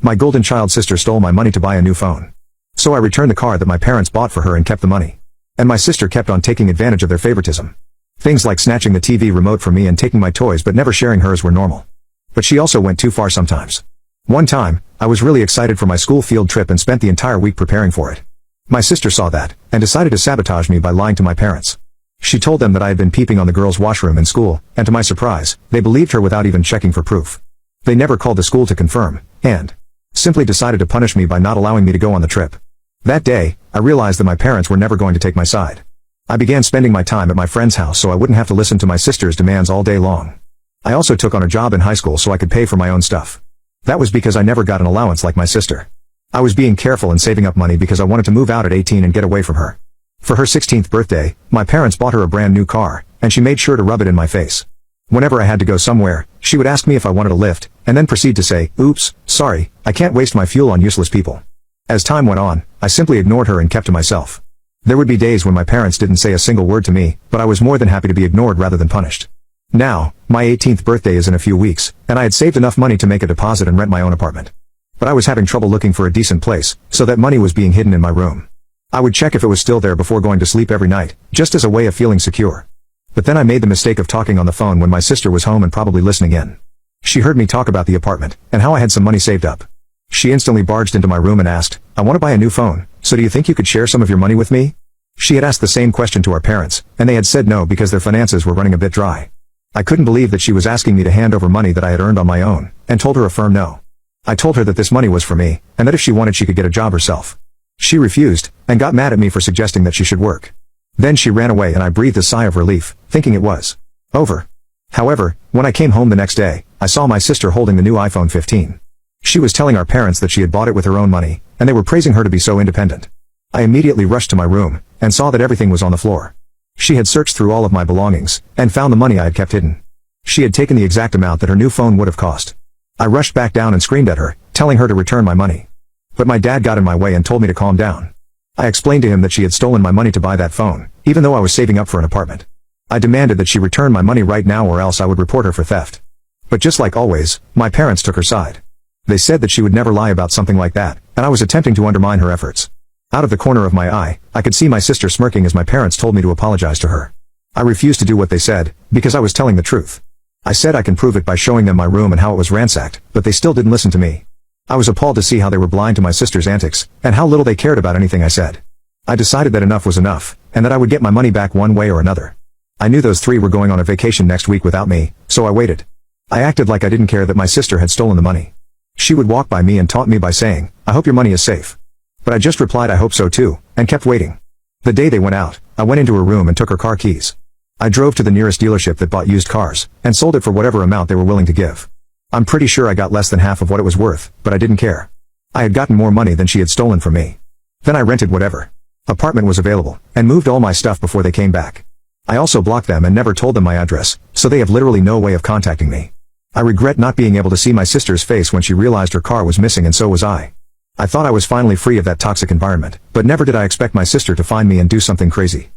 My golden child sister stole my money to buy a new phone. So I returned the car that my parents bought for her and kept the money. And my sister kept on taking advantage of their favoritism. Things like snatching the TV remote from me and taking my toys but never sharing hers were normal. But she also went too far sometimes. One time, I was really excited for my school field trip and spent the entire week preparing for it. My sister saw that, and decided to sabotage me by lying to my parents. She told them that I had been peeping on the girls' washroom in school, and to my surprise, they believed her without even checking for proof. They never called the school to confirm, and simply decided to punish me by not allowing me to go on the trip. That day, I realized that my parents were never going to take my side. I began spending my time at my friend's house so I wouldn't have to listen to my sister's demands all day long. I also took on a job in high school so I could pay for my own stuff. That was because I never got an allowance like my sister. I was being careful and saving up money because I wanted to move out at 18 and get away from her. For her 16th birthday, my parents bought her a brand new car, and she made sure to rub it in my face. Whenever I had to go somewhere, she would ask me if I wanted a lift, and then proceed to say, "Oops, sorry, I can't waste my fuel on useless people." As time went on, I simply ignored her and kept to myself. There would be days when my parents didn't say a single word to me, but I was more than happy to be ignored rather than punished. Now, my 18th birthday is in a few weeks, and I had saved enough money to make a deposit and rent my own apartment. But I was having trouble looking for a decent place, so that money was being hidden in my room. I would check if it was still there before going to sleep every night, just as a way of feeling secure. But then I made the mistake of talking on the phone when my sister was home and probably listening in. She heard me talk about the apartment, and how I had some money saved up. She instantly barged into my room and asked, "I want to buy a new phone, so do you think you could share some of your money with me?" She had asked the same question to our parents, and they had said no because their finances were running a bit dry. I couldn't believe that she was asking me to hand over money that I had earned on my own, and told her a firm no. I told her that this money was for me, and that if she wanted she could get a job herself. She refused, and got mad at me for suggesting that she should work. Then she ran away and I breathed a sigh of relief, thinking it was over. However, when I came home the next day, I saw my sister holding the new iPhone 15. She was telling our parents that she had bought it with her own money, and they were praising her to be so independent. I immediately rushed to my room, and saw that everything was on the floor. She had searched through all of my belongings, and found the money I had kept hidden. She had taken the exact amount that her new phone would have cost. I rushed back down and screamed at her, telling her to return my money. But my dad got in my way and told me to calm down. I explained to him that she had stolen my money to buy that phone, even though I was saving up for an apartment. I demanded that she return my money right now or else I would report her for theft. But just like always, my parents took her side. They said that she would never lie about something like that, and I was attempting to undermine her efforts. Out of the corner of my eye, I could see my sister smirking as my parents told me to apologize to her. I refused to do what they said, because I was telling the truth. I said I can prove it by showing them my room and how it was ransacked, but they still didn't listen to me. I was appalled to see how they were blind to my sister's antics, and how little they cared about anything I said. I decided that enough was enough, and that I would get my money back one way or another. I knew those three were going on a vacation next week without me, so I waited. I acted like I didn't care that my sister had stolen the money. She would walk by me and taunt me by saying, "I hope your money is safe." But I just replied I hope so too, and kept waiting. The day they went out, I went into her room and took her car keys. I drove to the nearest dealership that bought used cars, and sold it for whatever amount they were willing to give. I'm pretty sure I got less than half of what it was worth, but I didn't care. I had gotten more money than she had stolen from me. Then I rented whatever apartment was available, and moved all my stuff before they came back. I also blocked them and never told them my address, so they have literally no way of contacting me. I regret not being able to see my sister's face when she realized her car was missing, and so was I. I thought I was finally free of that toxic environment, but never did I expect my sister to find me and do something crazy.